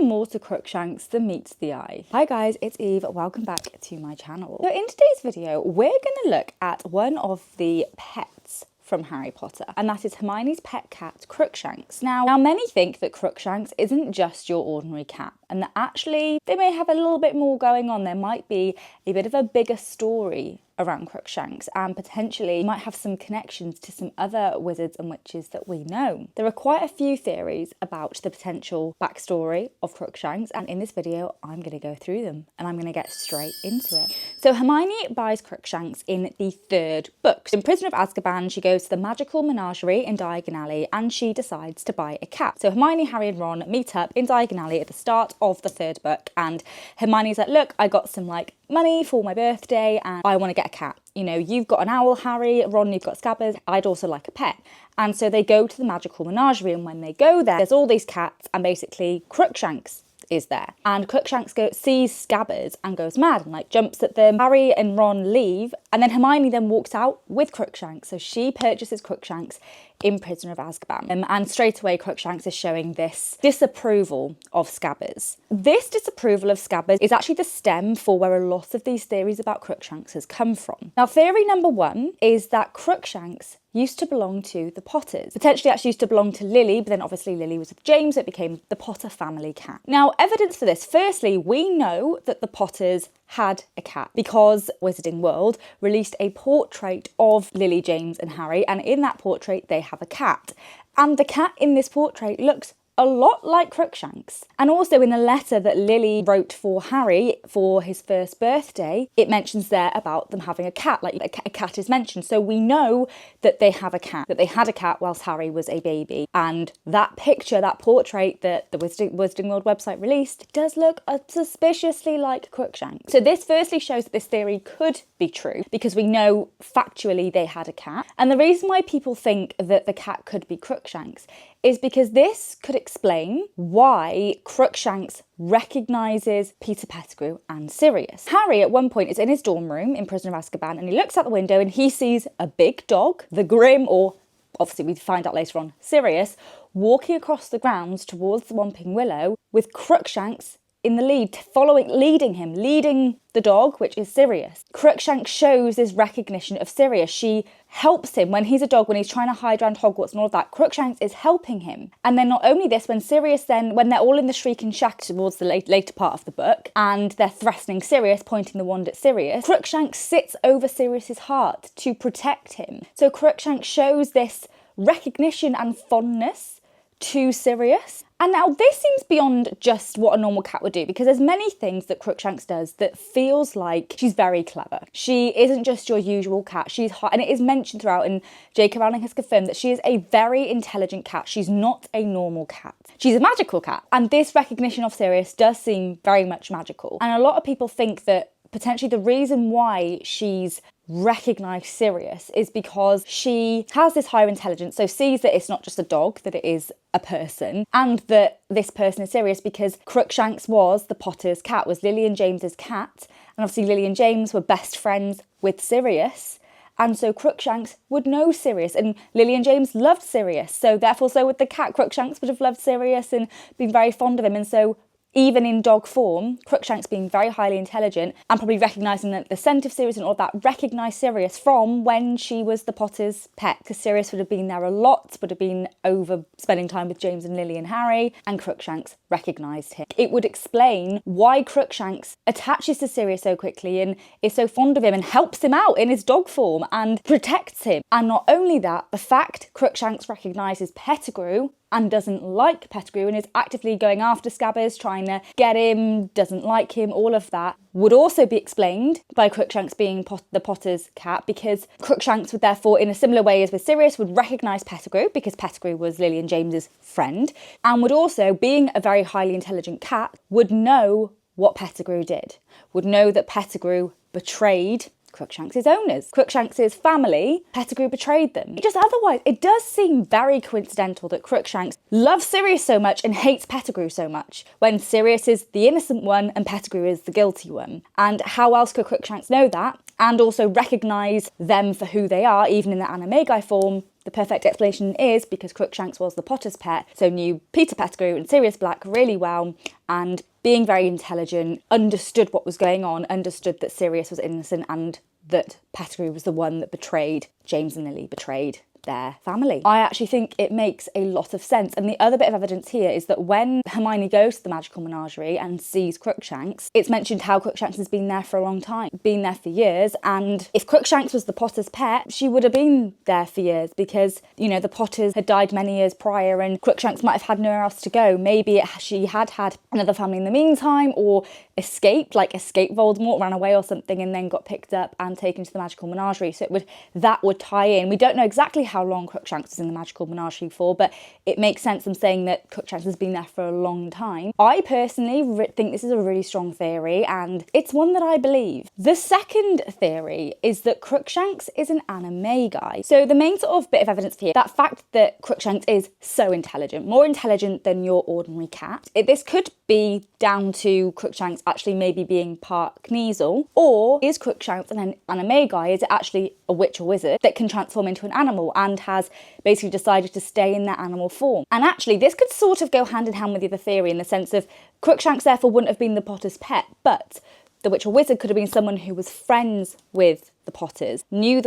more to Crookshanks than meets the eye. Hi guys, it's Eve. Welcome back to my channel. So in today's video, we're going to look at one of the pets from Harry Potter, and that is Hermione's pet cat, Crookshanks. Now many think that Crookshanks isn't just your ordinary cat, and that actually they may have a little bit more going on. There might be a bit of a bigger story around Crookshanks, and potentially might have some connections to some other wizards and witches that we know. There are quite a few theories about the potential backstory of Crookshanks, and in this video I'm going to go through them and I'm going to get straight into it. So Hermione buys Crookshanks in the third book. In Prisoner of Azkaban, she goes to the magical menagerie in Diagon Alley and she decides to buy a cat. So Hermione, Harry and Ron meet up in Diagon Alley at the start of the third book, and Hermione's like, look, I got some money for my birthday and I want to get a cat. You know, you've got an owl, Harry, Ron, you've got Scabbers, I'd also like a pet. And so they go to the magical menagerie, and when they go there's all these cats, and basically Crookshanks is there. And Crookshanks sees Scabbers and goes mad and jumps at them. Harry and Ron leave, and then Hermione then walks out with Crookshanks. So she purchases Crookshanks in Prisoner of Azkaban. And straight away Crookshanks is showing this disapproval of Scabbers. This disapproval of Scabbers is actually the stem for where a lot of these theories about Crookshanks has come from. Now, theory number one is that Crookshanks used to belong to the Potters. Potentially actually used to belong to Lily, but then obviously Lily was with James, so it became the Potter family cat. Now, evidence for this. Firstly, we know that the Potters had a cat because Wizarding World released a portrait of Lily, James and Harry, and in that portrait they have a cat. And the cat in this portrait looks a lot like Crookshanks. And also in a letter that Lily wrote for Harry for his first birthday, it mentions there about them having a cat, a cat is mentioned. So we know that they have a cat, that they had a cat whilst Harry was a baby. And that picture, that portrait that the Wizarding World website released does look suspiciously like Crookshanks. So this firstly shows that this theory could be true because we know factually they had a cat. And the reason why people think that the cat could be Crookshanks is because this could explain why Crookshanks recognises Peter Pettigrew and Sirius. Harry at one point is in his dorm room in Prisoner of Azkaban, and he looks out the window and he sees a big dog, the Grim, or obviously we find out later on, Sirius, walking across the grounds towards the Whomping Willow with Crookshanks in the lead, leading the dog, which is Sirius. Crookshanks shows this recognition of Sirius. She helps him when he's a dog, when he's trying to hide around Hogwarts and all of that. Crookshanks is helping him. And then not only this, when they're all in the Shrieking Shack towards the later part of the book, and they're threatening Sirius, pointing the wand at Sirius, Crookshanks sits over Sirius's heart to protect him. So Crookshanks shows this recognition and fondness to Sirius. And now this seems beyond just what a normal cat would do, because there's many things that Crookshanks does that feels like she's very clever. She isn't just your usual cat. She's hot, and it is mentioned throughout, and J.K. Rowling has confirmed that she is a very intelligent cat. She's not a normal cat. She's a magical cat. And this recognition of Sirius does seem very much magical. And a lot of people think that potentially the reason why she's recognised Sirius is because she has this higher intelligence, so sees that it's not just a dog, that it is a person, and that this person is Sirius because Crookshanks was the Potter's cat, was Lily and James's cat, and obviously Lily and James were best friends with Sirius, and so Crookshanks would know Sirius, and Lily and James loved Sirius, so therefore so would the cat. Crookshanks would have loved Sirius and been very fond of him, and so even in dog form, Crookshanks being very highly intelligent and probably recognising that the scent of Sirius and all that, recognised Sirius from when she was the Potter's pet, because Sirius would have been there a lot, would have been over spending time with James and Lily and Harry, and Crookshanks recognised him. It would explain why Crookshanks attaches to Sirius so quickly and is so fond of him and helps him out in his dog form and protects him. And not only that, the fact Crookshanks recognises Pettigrew and doesn't like Pettigrew and is actively going after Scabbers, trying to get him, doesn't like him, all of that would also be explained by Crookshanks being the Potter's cat, because Crookshanks would therefore, in a similar way as with Sirius, would recognise Pettigrew because Pettigrew was Lily and James's friend, and would also, being a very highly intelligent cat, would know what Pettigrew did, would know that Pettigrew betrayed Crookshanks' owners, Crookshanks' family. Pettigrew betrayed them. It does seem very coincidental that Crookshanks loves Sirius so much and hates Pettigrew so much, when Sirius is the innocent one and Pettigrew is the guilty one. And how else could Crookshanks know that and also recognise them for who they are, even in their animagi form, The perfect explanation is because Crookshanks was the Potter's pet, so knew Peter Pettigrew and Sirius Black really well, and being very intelligent, understood what was going on, understood that Sirius was innocent and that Pettigrew was the one that betrayed James and Lily, betrayed their family. I actually think it makes a lot of sense. And the other bit of evidence here is that when Hermione goes to the magical menagerie and sees Crookshanks, it's mentioned how Crookshanks has been there for a long time, been there for years. And if Crookshanks was the Potter's pet, she would have been there for years because, you know, the Potters had died many years prior and Crookshanks might have had nowhere else to go. Maybe she had another family in the meantime, or escaped Voldemort, ran away or something, and then got picked up and taken to the magical menagerie. So that would tie in. We don't know exactly how long Crookshanks was in the magical menagerie for, but it makes sense them saying that Crookshanks has been there for a long time. I personally think this is a really strong theory, and it's one that I believe. The second theory is that Crookshanks is an animagi. So the main sort of bit of evidence here, that fact that Crookshanks is so intelligent, more intelligent than your ordinary cat. This could be down to Crookshanks actually maybe being part Kneasel, or is Crookshanks an animagi? Is it actually a witch or wizard that can transform into an animal and has basically decided to stay in that animal form? And actually this could sort of go hand in hand with the other theory in the sense of Crookshanks therefore wouldn't have been the Potter's pet, but the witch or wizard could have been someone who was friends with the Potters, knew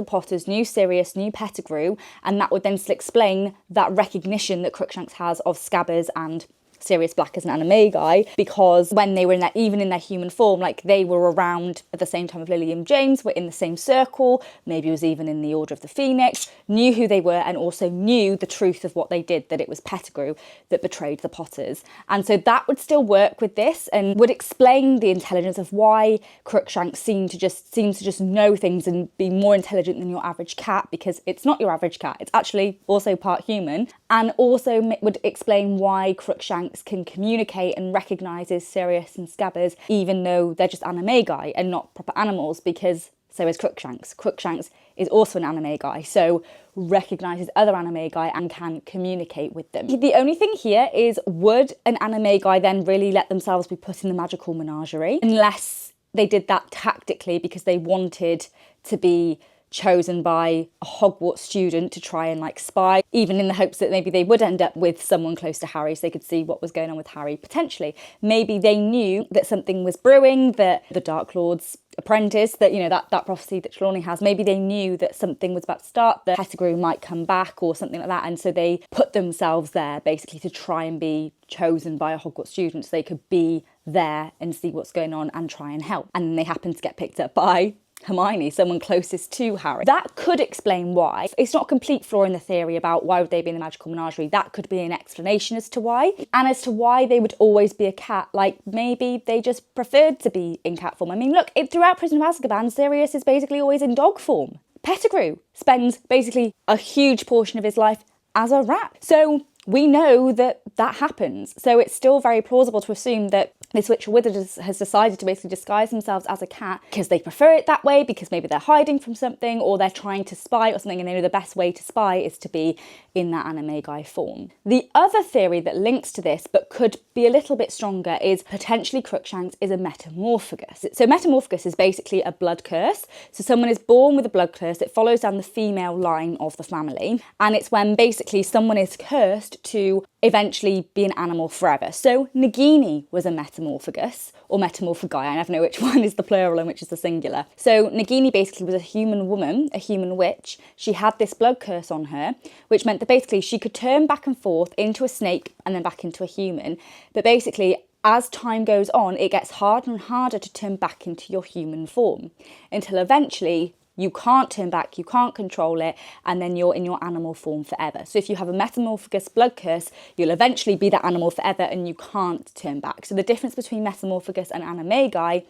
Sirius, knew Pettigrew, and that would then still explain that recognition that Crookshanks has of Scabbers and Sirius Black as an animagi, because when they were even in their human form, like they were around at the same time of Lily and James, were in the same circle, maybe was even in the Order of the Phoenix, knew who they were and also knew the truth of what they did, that it was Pettigrew that betrayed the Potters. And so that would still work with this and would explain the intelligence of why Crookshanks seems to just know things and be more intelligent than your average cat, because it's not your average cat, it's actually also part human, and also would explain why Crookshanks can communicate and recognises Sirius and Scabbers even though they're just animagi and not proper animals, because so is Crookshanks. Crookshanks is also an animagi, so recognises other animagi and can communicate with them. The only thing here is, would an animagi then really let themselves be put in the magical menagerie unless they did that tactically because they wanted to be chosen by a Hogwarts student to try and spy, even in the hopes that maybe they would end up with someone close to Harry so they could see what was going on with Harry potentially. Maybe they knew that something was brewing, that the Dark Lord's apprentice, that, you know, that prophecy that Trelawney has, maybe they knew that something was about to start, that Pettigrew might come back or something like that, and so they put themselves there basically to try and be chosen by a Hogwarts student so they could be there and see what's going on and try and help. And then they happen to get picked up by Hermione, someone closest to Harry. That could explain why. It's not a complete flaw in the theory about why would they be in the magical menagerie. That could be an explanation as to why. And as to why they would always be a cat, like maybe they just preferred to be in cat form. I mean, look, throughout Prisoner of Azkaban, Sirius is basically always in dog form. Pettigrew spends basically a huge portion of his life as a rat. So we know that happens. So it's still very plausible to assume that this witch or wizard has decided to basically disguise themselves as a cat because they prefer it that way, because maybe they're hiding from something or they're trying to spy or something, and they know the best way to spy is to be in that animagi form. The other theory that links to this, but could be a little bit stronger, is potentially Crookshanks is a metamorphagus. So metamorphagus is basically a blood curse. So someone is born with a blood curse, it follows down the female line of the family, and it's when basically someone is cursed to eventually be an animal forever. So Nagini was a metamorphagus, or metamorphagi, I never know which one is the plural and which is the singular. So Nagini basically was a human woman, a human witch. She had this blood curse on her, which meant that basically she could turn back and forth into a snake and then back into a human. But basically, as time goes on, it gets harder and harder to turn back into your human form, until eventually you can't turn back, you can't control it, and then you're in your animal form forever. So if you have a metamorphagus blood curse, you'll eventually be that animal forever and you can't turn back. So the difference between metamorphagus and animagi,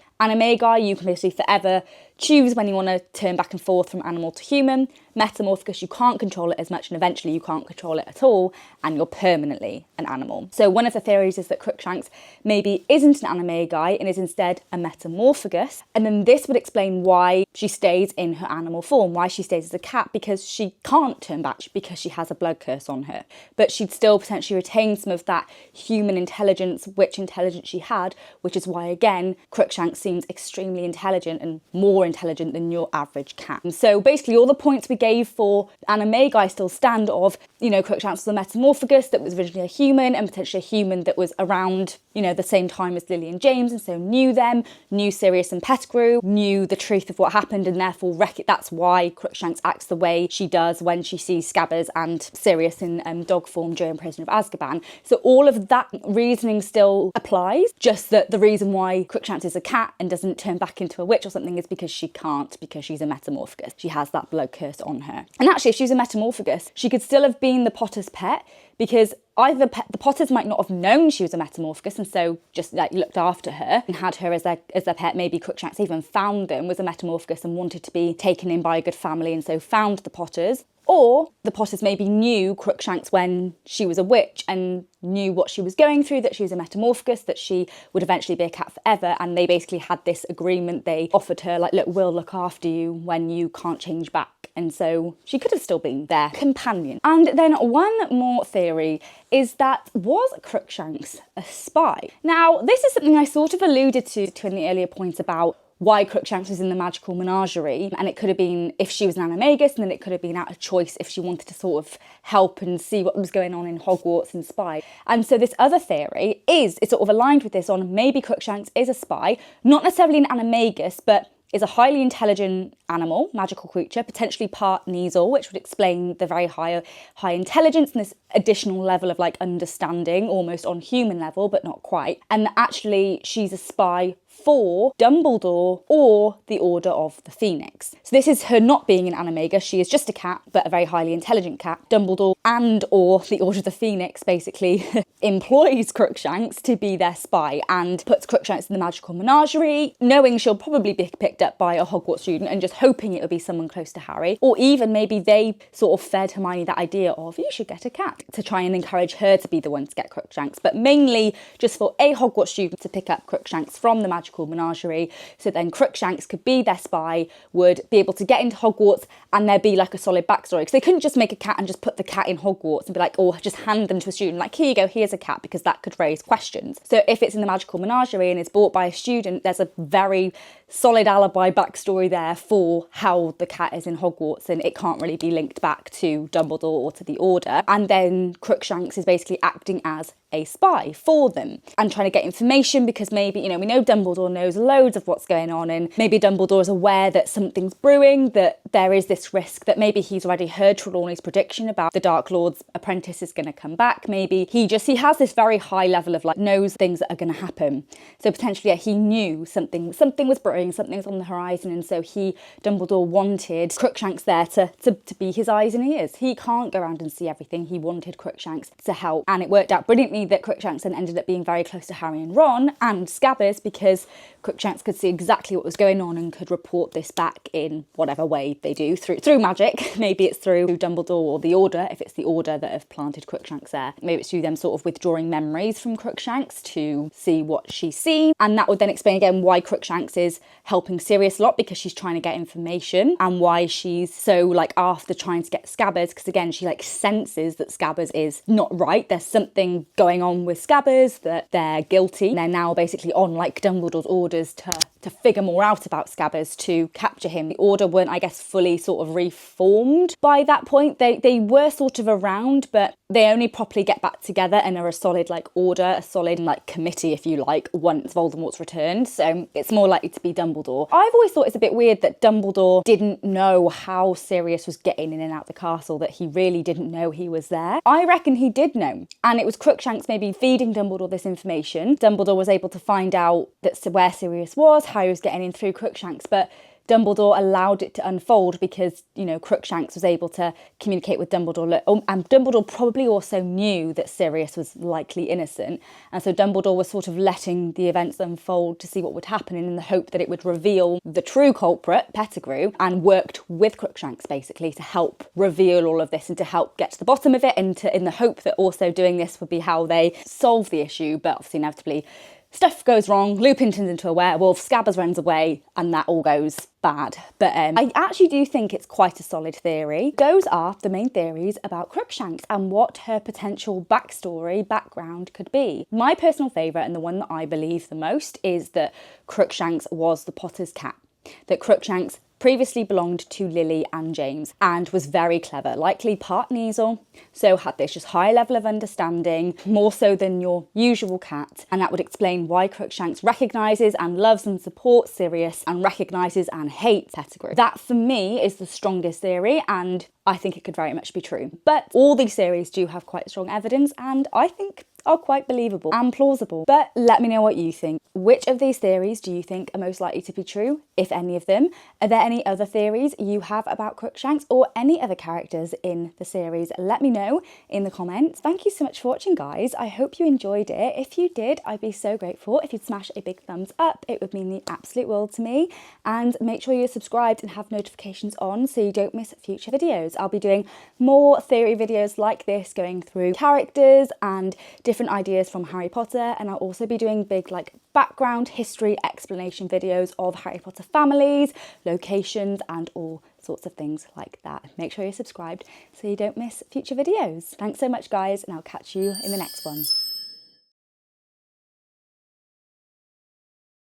you can basically forever choose when you want to turn back and forth from animal to human. Metamorphagus, you can't control it as much, and eventually you can't control it at all, and you're permanently an animal. So one of the theories is that Crookshanks maybe isn't an animagi and is instead a metamorphagus, and then this would explain why she stays in her animal form, why she stays as a cat, because she can't turn back because she has a blood curse on her, but she'd still potentially retain some of that human intelligence, witch intelligence she had, which is why, again, Crookshanks seems extremely intelligent and more intelligent than your average cat. And so basically all the points we gave gave for animagi still stand of, you know, Crookshanks was a metamorphagus that was originally a human, and potentially a human that was around, you know, the same time as Lily and James, and so knew them, knew Sirius and Pettigrew, knew the truth of what happened, and therefore that's why Crookshanks acts the way she does when she sees Scabbers and Sirius in dog form during Prisoner of Azkaban. So all of that reasoning still applies, just that the reason why Crookshanks is a cat and doesn't turn back into a witch or something is because she can't, because she's a metamorphagus. She has that blood curse on her. And actually, if she's a metamorphagus, she could still have been the Potter's pet, because either the Potters might not have known she was a metamorphagus and so just like looked after her and had her as their pet. Maybe Crookshanks even found them, was a metamorphagus and wanted to be taken in by a good family and so found the Potters. Or the Potters maybe knew Crookshanks when she was a witch and knew what she was going through, that she was a metamorphagus, that she would eventually be a cat forever, and they basically had this agreement. They offered her, like, look, we'll look after you when you can't change back. And so she could have still been their companion. And then one more theory is that, was Crookshanks a spy? Now, this is something I sort of alluded to in the earlier point about why Crookshanks was in the magical menagerie, and it could have been if she was an animagus, and then it could have been out of choice if she wanted to sort of help and see what was going on in Hogwarts and spy. And so this other theory is sort of aligned with this on maybe Crookshanks is a spy, not necessarily an animagus, but is a highly intelligent animal, magical creature, potentially part Kneazle, which would explain the very high intelligence and this additional level of like understanding, almost on human level, but not quite. And actually she's a spy for Dumbledore or the Order of the Phoenix. So this is her not being an animagus. She is just a cat, but a very highly intelligent cat. Dumbledore and or the Order of the Phoenix basically employs Crookshanks to be their spy and puts Crookshanks in the magical menagerie, knowing she'll probably be picked up by a Hogwarts student and just hoping it would be someone close to Harry. Or even maybe they sort of fed Hermione that idea of, you should get a cat, to try and encourage her to be the one to get Crookshanks, but mainly just for a Hogwarts student to pick up Crookshanks from the magical menagerie, so then Crookshanks could be their spy, would be able to get into Hogwarts, and there'd be like a solid backstory, because they couldn't just make a cat and just put the cat in Hogwarts and be like, or just hand them to a student, like, here you go, here's a cat, because that could raise questions. So if it's in the magical menagerie and is bought by a student, there's a very solid alibi backstory there for how the cat is in Hogwarts, and it can't really be linked back to Dumbledore or to the Order. And then Crookshanks is basically acting as a spy for them and trying to get information, because maybe, you know, we know Dumbledore knows loads of what's going on, and maybe Dumbledore is aware that something's brewing, that there is this risk, that maybe he's already heard Trelawney's prediction about the Dark Lord's apprentice is going to come back. Maybe he has this very high level of like knows things that are going to happen. So potentially, yeah, he knew something was brewing, something's on the horizon, and so Dumbledore wanted Crookshanks there to be his eyes and ears. He can't go around and see everything. He wanted Crookshanks to help, and it worked out brilliantly that Crookshanks then ended up being very close to Harry and Ron and Scabbers, because Crookshanks could see exactly what was going on and could report this back in whatever way they do, through magic. Maybe it's through Dumbledore or the Order, if it's the Order that have planted Crookshanks there. Maybe it's through them sort of withdrawing memories from Crookshanks to see what she's seen, and that would then explain again why Crookshanks is helping Sirius a lot, because she's trying to get information, and why she's so like after trying to get Scabbers, because again she like senses that Scabbers is not right. There's something going on with Scabbers, that they're guilty. And they're now basically on like Dumbledore's orders to figure more out about Scabbers, to capture him. The Order weren't, I guess, fully sort of reformed by that point. They were sort of around, but they only properly get back together and are a solid like order, a solid like committee, if you like, once Voldemort's returned. So it's more likely to be Dumbledore. I've always thought it's a bit weird that Dumbledore didn't know how Sirius was getting in and out the castle, that he really didn't know he was there. I reckon he did know, and it was Crookshanks maybe feeding Dumbledore this information. Dumbledore was able to find out that where Sirius was, how he was getting in through Crookshanks, but Dumbledore allowed it to unfold because, you know, Crookshanks was able to communicate with Dumbledore. And Dumbledore probably also knew that Sirius was likely innocent. And so Dumbledore was sort of letting the events unfold to see what would happen, in the hope that it would reveal the true culprit, Pettigrew, and worked with Crookshanks basically to help reveal all of this and to help get to the bottom of it, and in the hope that also doing this would be how they solve the issue. But obviously inevitably stuff goes wrong, Lupin turns into a werewolf, Scabbers runs away, and that all goes bad. But I actually do think it's quite a solid theory. Those are the main theories about Crookshanks and what her potential background could be. My personal favourite, and the one that I believe the most, is that Crookshanks was the Potter's cat. That Crookshanks previously belonged to Lily and James and was very clever, likely part Kneazle, so had this just high level of understanding, more so than your usual cat, and that would explain why Crookshanks recognises and loves and supports Sirius and recognises and hates Pettigrew. That for me is the strongest theory, and I think it could very much be true. But all these theories do have quite strong evidence and I think are quite believable and plausible. But let me know what you think. Which of these theories do you think are most likely to be true, if any of them? Are there any other theories you have about Crookshanks or any other characters in the series? Let me know in the comments. Thank you so much for watching, guys. I hope you enjoyed it. If you did, I'd be so grateful if you'd smash a big thumbs up. It would mean the absolute world to me. And make sure you're subscribed and have notifications on so you don't miss future videos. I'll be doing more theory videos like this, going through characters and different ideas from Harry Potter, and I'll also be doing big like background history explanation videos of Harry Potter families, locations and all sorts of things like that. Make sure you're subscribed so you don't miss future videos. Thanks so much, guys, and I'll catch you in the next one.